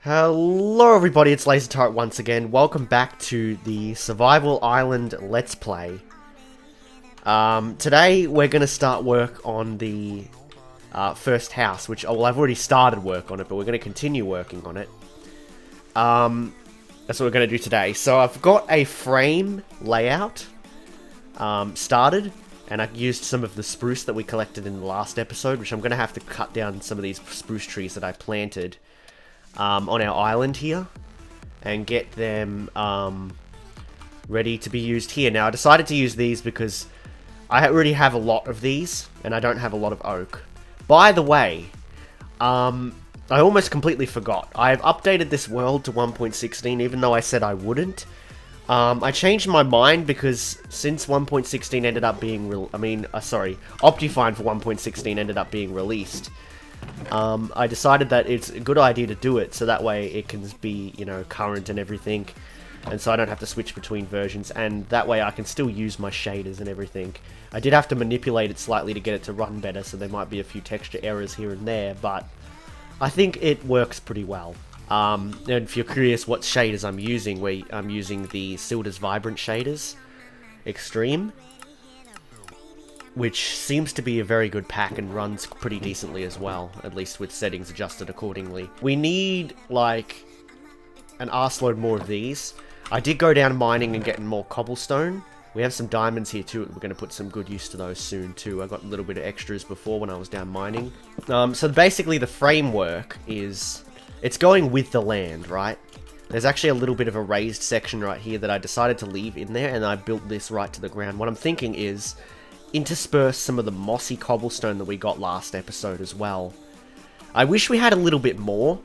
Hello everybody, it's Lazer Turret once again. Welcome back to the Survival Island Let's Play. Today we're going to start work on the first house, which, well, I've already started work on it, but we're going to continue working on it. That's what we're going to do today. So I've got a frame layout started, and I used some of the spruce that we collected in the last episode, which I'm going to have to cut down some of these spruce trees that I planted on our island here and get them ready to be used here. Now I decided to use these because I already have a lot of these and I don't have a lot of oak. By the way, I almost completely forgot. I've updated this world to 1.16 even though I said I wouldn't. I changed my mind because since 1.16 ended up being Optifine for 1.16 ended up being released, I decided that it's a good idea to do it so that way it can be, you know, current and everything, and so I don't have to switch between versions, and that way I can still use my shaders and everything. I did have to manipulate it slightly to get it to run better, so there might be a few texture errors here and there, but I think it works pretty well. And if you're curious what shaders I'm using, I'm using the Sildurs Vibrant shaders Extreme, which seems to be a very good pack and runs pretty decently as well, at least with settings adjusted accordingly. We need, like, an arseload more of these. I did go down mining and getting more cobblestone. We have some diamonds here too. We're going to put some good use to those soon too. I got a little bit of extras before when I was down mining. So basically the framework is, it's going with the land, right? There's actually a little bit of a raised section right here that I decided to leave in there, and I built this right to the ground. What I'm thinking is intersperse some of the mossy cobblestone that we got last episode as well. I wish we had a little bit more,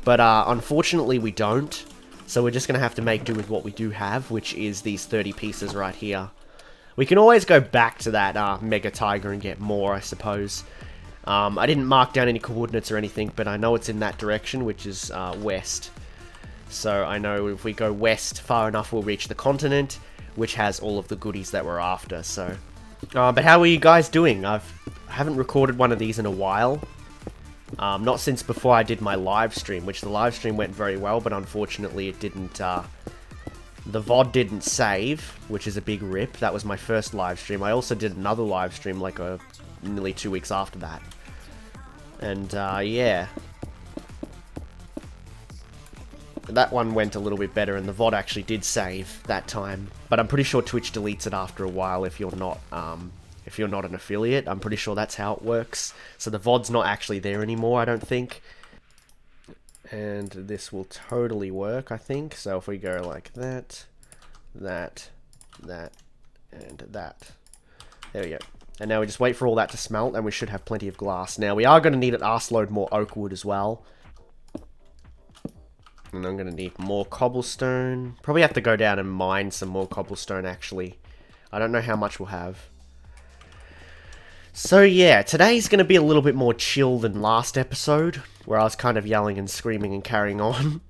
but unfortunately we don't. So we're just going to have to make do with what we do have, which is these 30 pieces right here. We can always go back to that Mega Tiger and get more, I suppose. I didn't mark down any coordinates or anything, but I know it's in that direction, which is west. So I know if we go west far enough, we'll reach the continent, which has all of the goodies that we're after, so. But how are you guys doing? I haven't recorded one of these in a while. Not since before I did my live stream, which the live stream went very well, but unfortunately it didn't, the VOD didn't save, which is a big rip. That was my first live stream. I also did another live stream like nearly 2 weeks after that. And, yeah. That one went a little bit better, and the VOD actually did save that time. But I'm pretty sure Twitch deletes it after a while if you're not an affiliate. I'm pretty sure that's how it works. So the VOD's not actually there anymore, I don't think. And this will totally work, I think. So if we go like that, that, and that. There we go. And now we just wait for all that to smelt, and we should have plenty of glass. Now, we are going to need an arseload more oak wood as well. And I'm going to need more cobblestone. Probably have to go down and mine some more cobblestone, actually. I don't know how much we'll have. So, yeah, today's going to be a little bit more chill than last episode, where I was kind of yelling and screaming and carrying on.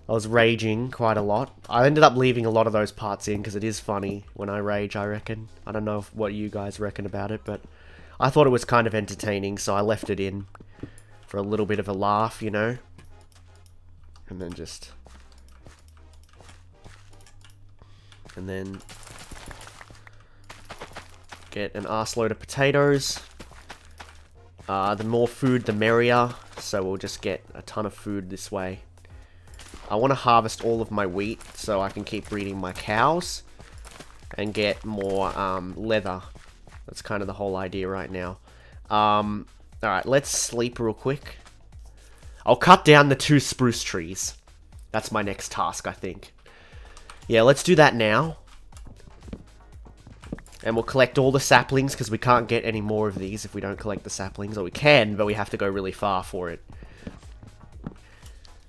I was raging quite a lot. I ended up leaving a lot of those parts in, because it is funny when I rage, I reckon. I don't know what you guys reckon about it, but I thought it was kind of entertaining, so I left it in for a little bit of a laugh, you know? And then just... And then... get an arseload of potatoes. The more food, the merrier. So we'll just get a ton of food this way. I want to harvest all of my wheat so I can keep breeding my cows. And get more leather. That's kind of the whole idea right now. Alright, let's sleep real quick. I'll cut down the 2 spruce trees. That's my next task, I think. Yeah, let's do that now. And we'll collect all the saplings, because we can't get any more of these if we don't collect the saplings. Or we can, but we have to go really far for it.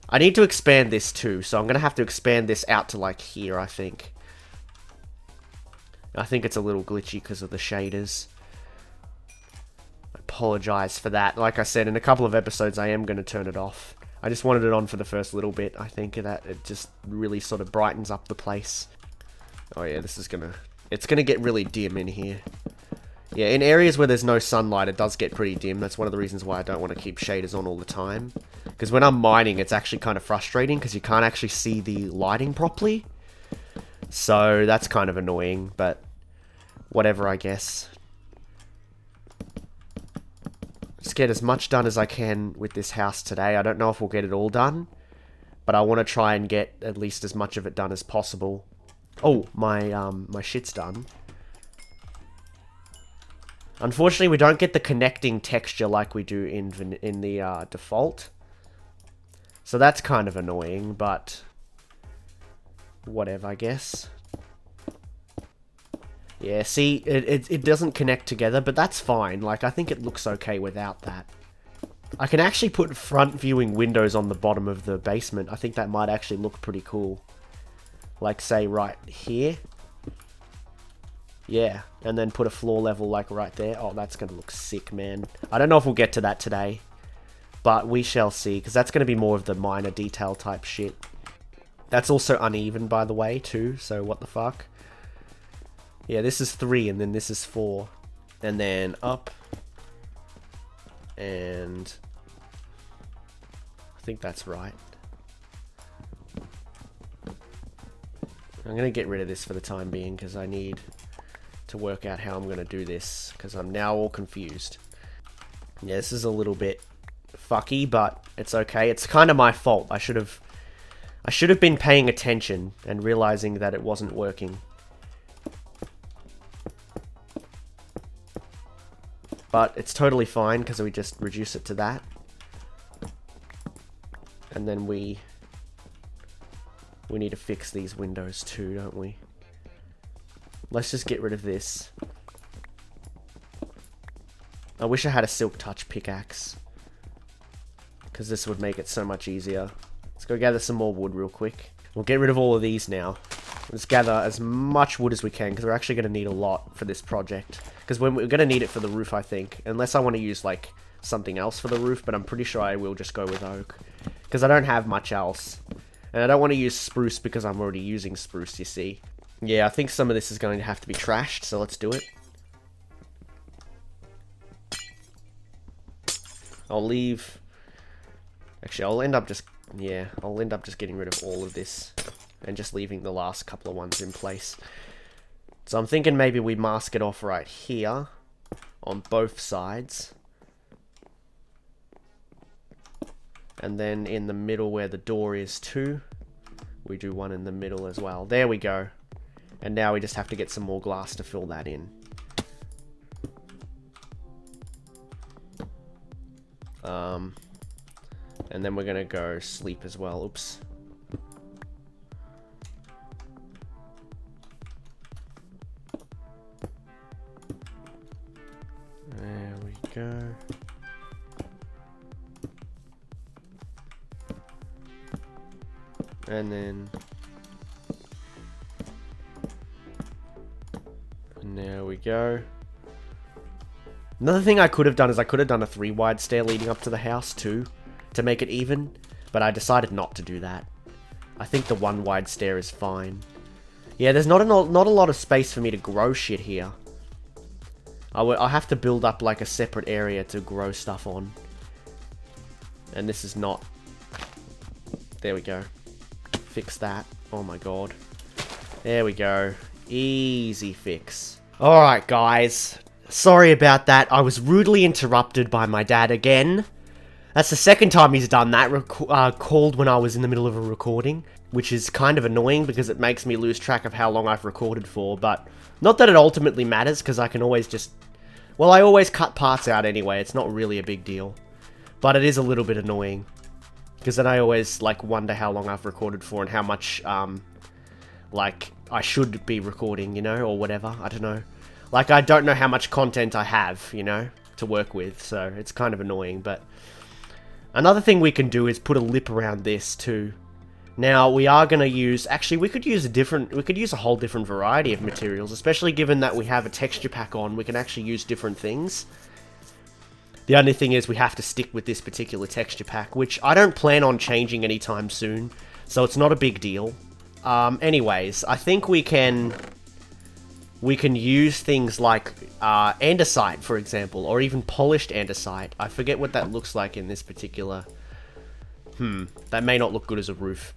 I need to expand this too, so I'm going to have to expand this out to like here, I think. I think it's a little glitchy because of the shaders. Apologize for that. Like I said, in a couple of episodes I am going to turn it off. I just wanted it on for the first little bit. I think that it just really sort of brightens up the place. Oh yeah, this is gonna... It's gonna get really dim in here. Yeah, in areas where there's no sunlight, it does get pretty dim. That's one of the reasons why I don't want to keep shaders on all the time. Because when I'm mining, it's actually kind of frustrating because you can't actually see the lighting properly. So that's kind of annoying, but whatever, I guess. Just get as much done as I can with this house today. I don't know if we'll get it all done, but I want to try and get at least as much of it done as possible. Oh, my shit's done. Unfortunately, we don't get the connecting texture like we do in the default. So that's kind of annoying, but whatever, I guess. Yeah, see, it doesn't connect together, but that's fine. Like, I think it looks okay without that. I can actually put front viewing windows on the bottom of the basement. I think that might actually look pretty cool. Like, say, right here. Yeah, and then put a floor level, like, right there. Oh, that's going to look sick, man. I don't know if we'll get to that today, but we shall see, because that's going to be more of the minor detail type shit. That's also uneven, by the way, too, so what the fuck. Yeah, this is 3, and then this is 4. And then up. And I think that's right. I'm going to get rid of this for the time being, because I need to work out how I'm going to do this, because I'm now all confused. Yeah, this is a little bit fucky, but it's okay. It's kind of my fault. I should have been paying attention and realizing that it wasn't working. But it's totally fine because we just reduce it to that. And then we need to fix these windows too, don't we? Let's just get rid of this. I wish I had a silk touch pickaxe, because this would make it so much easier. Let's go gather some more wood real quick. We'll get rid of all of these now. Let's gather as much wood as we can, because we're actually going to need a lot for this project. Because we're going to need it for the roof, I think. Unless I want to use, like, something else for the roof, but I'm pretty sure I will just go with oak. Because I don't have much else. And I don't want to use spruce because I'm already using spruce, you see. Yeah, I think some of this is going to have to be trashed, so let's do it. I'll leave... Actually, I'll end up just... Yeah, I'll end up just getting rid of all of this. And just leaving the last couple of ones in place. So I'm thinking maybe we mask it off right here. On both sides. And then in the middle where the door is too. We do one in the middle as well. There we go. And now we just have to get some more glass to fill that in. And then we're going to go sleep as well. Oops. There we go. And then... And there we go. Another thing I could have done is I could have done a 3-wide stair leading up to the house too, to make it even, but I decided not to do that. I think the 1-wide stair is fine. Yeah, there's not a lot of space for me to grow shit here. I'll have to build up like a separate area to grow stuff on. And this is not... There we go. Fix that. Oh my god. There we go. Easy fix. Alright guys. Sorry about that. I was rudely interrupted by my dad again. That's the second time he's done that. Called when I was in the middle of a recording. Which is kind of annoying because it makes me lose track of how long I've recorded for. But not that it ultimately matters because I can always just... Well, I always cut parts out anyway. It's not really a big deal. But it is a little bit annoying. Because then I always, like, wonder how long I've recorded for and how much, like, I should be recording, you know, or whatever. I don't know. Like, I don't know how much content I have, you know, to work with. So, it's kind of annoying, but... Another thing we can do is put a lip around this, too. Now, we are going to use... Actually, we could use a whole different variety of materials. Especially given that we have a texture pack on, we can actually use different things. The only thing is we have to stick with this particular texture pack, which I don't plan on changing anytime soon, so it's not a big deal. Anyways, I think we can we can use things like andesite, for example, or even polished andesite. I forget what that looks like in this particular... that may not look good as a roof.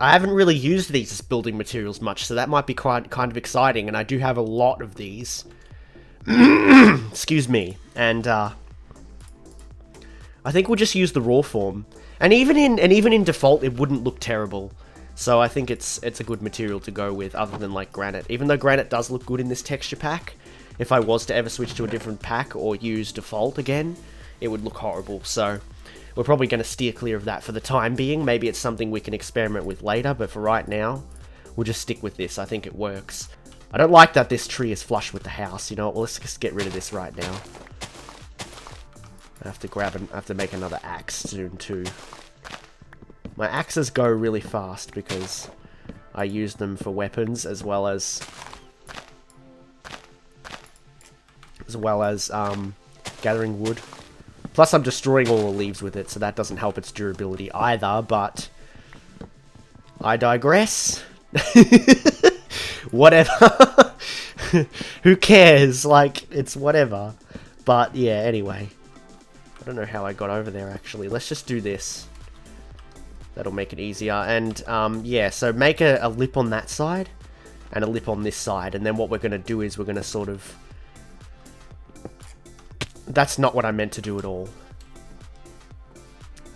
I haven't really used these as building materials much, so that might be kind of exciting, and I do have a lot of these. Excuse me. And I think we'll just use the raw form. And even in default, it wouldn't look terrible. So I think it's a good material to go with, other than like granite. Even though granite does look good in this texture pack, if I was to ever switch to a different pack or use default again, it would look horrible. So we're probably going to steer clear of that for the time being. Maybe it's something we can experiment with later, but for right now, we'll just stick with this. I think it works. I don't like that this tree is flush with the house. You know what? Well, let's just get rid of this right now. I have to make another axe soon too. My axes go really fast because I use them for weapons as well as gathering wood. Plus I'm destroying all the leaves with it, so that doesn't help its durability either, but I digress. Whatever. Who cares? Like, it's whatever. But yeah, anyway. I don't know how I got over there actually. Let's just do this. That'll make it easier. And yeah, so make a lip on that side and a lip on this side. And then what we're going to do is we're going to sort of... That's not what I meant to do at all.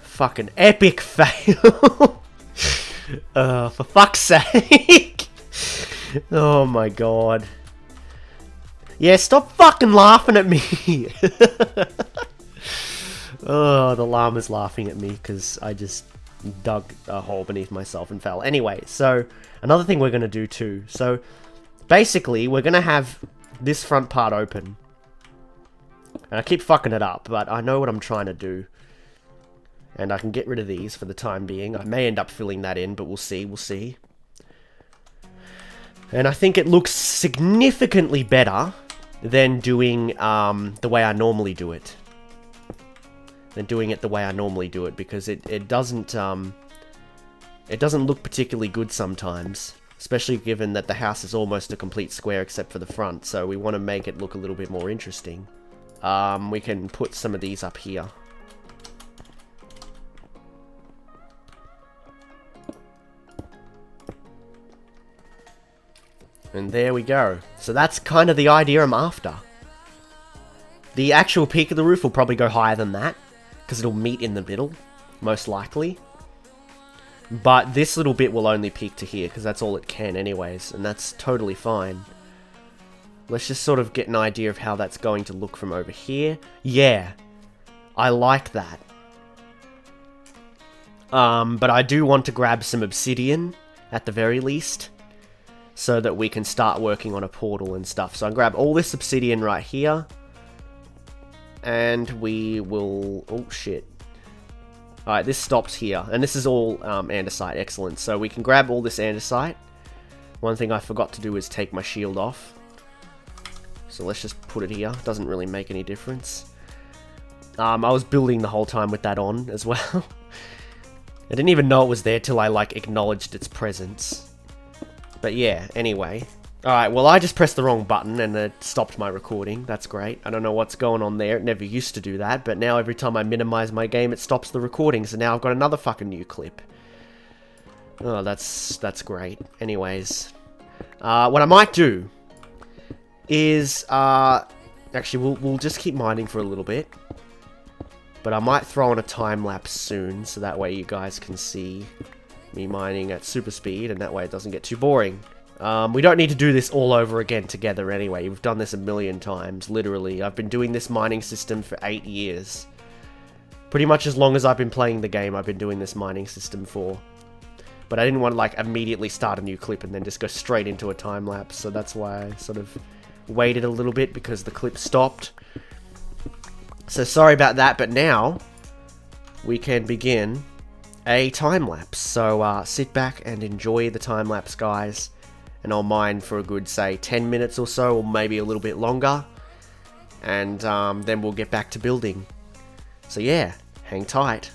Fucking epic fail. For fuck's sake. Oh my god. Yeah, stop fucking laughing at me. Oh, the llama's laughing at me because I just dug a hole beneath myself and fell. Anyway, so another thing we're going to do too. So basically, we're going to have this front part open. And I keep fucking it up, but I know what I'm trying to do. And I can get rid of these for the time being. I may end up filling that in, but we'll see, we'll see. And I think it looks significantly better than doing the way I normally do it. Because it doesn't look particularly good sometimes. Especially given that the house is almost a complete square except for the front. So we want to make it look a little bit more interesting. We can put some of these up here. And there we go. So that's kind of the idea I'm after. The actual peak of the roof will probably go higher than that, because it'll meet in the middle, most likely. But this little bit will only peak to here, because that's all it can anyways, and that's totally fine. Let's just sort of get an idea of how that's going to look from over here. Yeah, I like that. But I do want to grab some obsidian, at the very least, so that we can start working on a portal and stuff. So I'll grab all this obsidian right here. And we will... Oh, shit. Alright, this stops here. And this is all andesite. Excellent. So we can grab all this andesite. One thing I forgot to do is take my shield off. So let's just put it here. Doesn't really make any difference. I was building the whole time with that on as well. I didn't even know it was there till I, like, acknowledged its presence. But yeah, anyway. Alright, well I just pressed the wrong button and it stopped my recording. That's great. I don't know what's going on there. It never used to do that, but now every time I minimize my game, it stops the recording. So now I've got another fucking new clip. Oh, that's great. Anyways. What I might do is... actually, we'll just keep mining for a little bit. But I might throw on a time lapse soon, so that way you guys can see me mining at super speed, and that way it doesn't get too boring. We don't need to do this all over again together anyway. We've done this a million times, literally. I've been doing this mining system for 8 years. Pretty much as long as I've been playing the game, I've been doing this mining system for. But I didn't want to, like, immediately start a new clip and then just go straight into a time lapse, so that's why I sort of waited a little bit because the clip stopped. So sorry about that, but now we can begin a time lapse. So sit back and enjoy the time lapse, guys. And I'll mine for a good, say, 10 minutes or so, or maybe a little bit longer. And then we'll get back to building. So yeah, hang tight.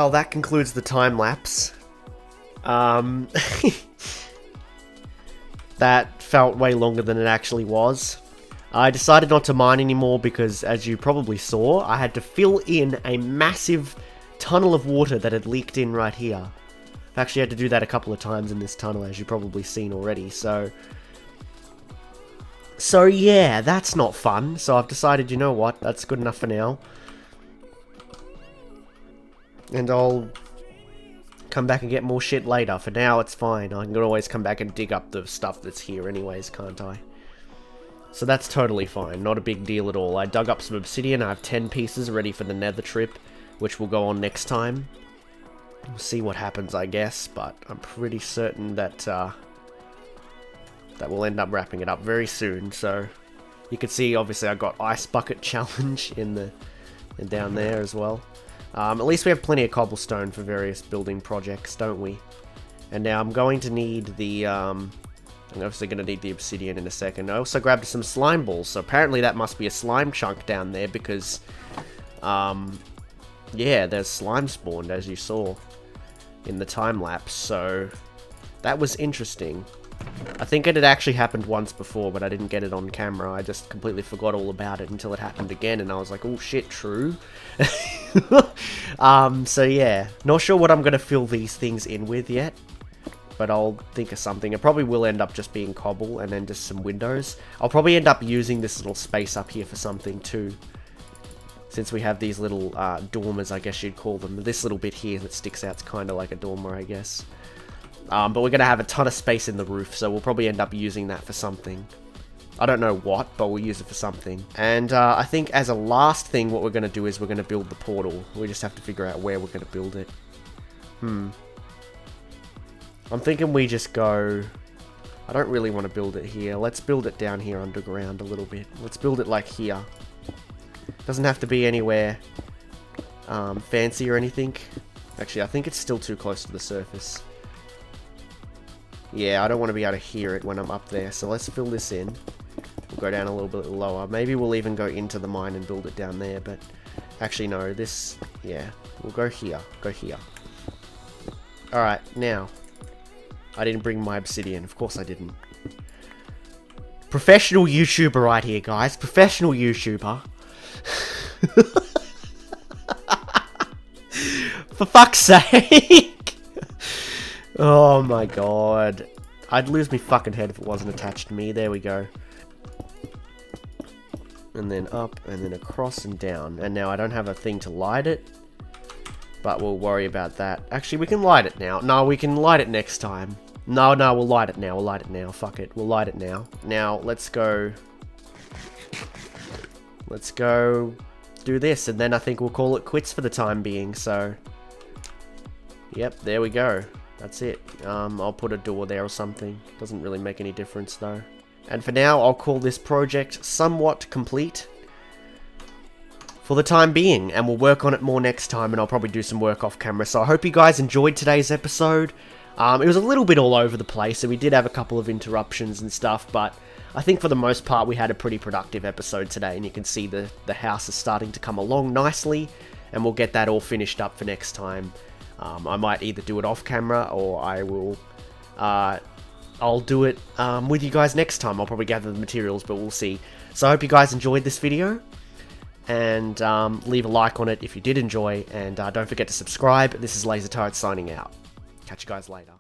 well, that concludes the time lapse. That felt way longer than it actually was. I decided not to mine anymore because, as you probably saw, I had to fill in a massive tunnel of water that had leaked in right here. I've actually had to do that a couple of times in this tunnel, as you've probably seen already, so yeah, that's not fun. So I've decided, you know what, that's good enough for now. And I'll come back and get more shit later. For now, it's fine. I can always come back and dig up the stuff that's here anyways, can't I? So that's totally fine. Not a big deal at all. I dug up some obsidian. I have 10 pieces ready for the nether trip, which will go on next time. We'll see what happens, I guess, but I'm pretty certain that that we'll end up wrapping it up very soon. So you can see, obviously, I got ice bucket challenge in down there as well. At least we have plenty of cobblestone for various building projects, don't we? And now I'm going to need the, I'm obviously going to need the obsidian in a second. I also grabbed some slime balls, so apparently that must be a slime chunk down there because, yeah, there's slime spawned, as you saw in the time lapse, so that was interesting. I think it had actually happened once before, but I didn't get it on camera. I just completely forgot all about it until it happened again, and I was like, oh shit, true. So yeah, not sure what I'm going to fill these things in with yet, but I'll think of something. It probably will end up just being cobble and then just some windows. I'll probably end up using this little space up here for something too, since we have these little dormers, I guess you'd call them. This little bit here that sticks out is kind of like a dormer, I guess. But we're going to have a ton of space in the roof, so we'll probably end up using that for something. I don't know what, but we'll use it for something. And I think as a last thing, what we're going to do is we're going to build the portal. We just have to figure out where we're going to build it. I'm thinking we just go... I don't really want to build it here. Let's build it down here underground a little bit. Let's build it like here. Doesn't have to be anywhere fancy or anything. Actually, I think it's still too close to the surface. Yeah, I don't want to be able to hear it when I'm up there, so let's fill this in. We'll go down a little bit lower. Maybe we'll even go into the mine and build it down there, but actually no, this, yeah, we'll go here, Alright, now, I didn't bring my obsidian, of course I didn't. Professional YouTuber right here, guys, professional YouTuber. For fuck's sake! Oh my god. I'd lose my fucking head if it wasn't attached to me. There we go. And then up, and then across and down. And now I don't have a thing to light it, but we'll worry about that. Actually, we can light it now. No, we can light it next time. No, we'll light it now. We'll light it now. Fuck it. We'll light it now. Now, let's go... Let's go do this, and then I think we'll call it quits for the time being, so... Yep, there we go. That's it. I'll put a door there or something. Doesn't really make any difference though. And for now, I'll call this project somewhat complete for the time being, and we'll work on it more next time, and I'll probably do some work off camera. So I hope you guys enjoyed today's episode. It was a little bit all over the place, so we did have a couple of interruptions and stuff, but I think for the most part we had a pretty productive episode today, and you can see the house is starting to come along nicely, and we'll get that all finished up for next time. I might either do it off camera, or I will, I'll do it with you guys next time. I'll probably gather the materials, but we'll see. So I hope you guys enjoyed this video, and leave a like on it if you did enjoy, and don't forget to subscribe. This is Lazer Turret signing out. Catch you guys later.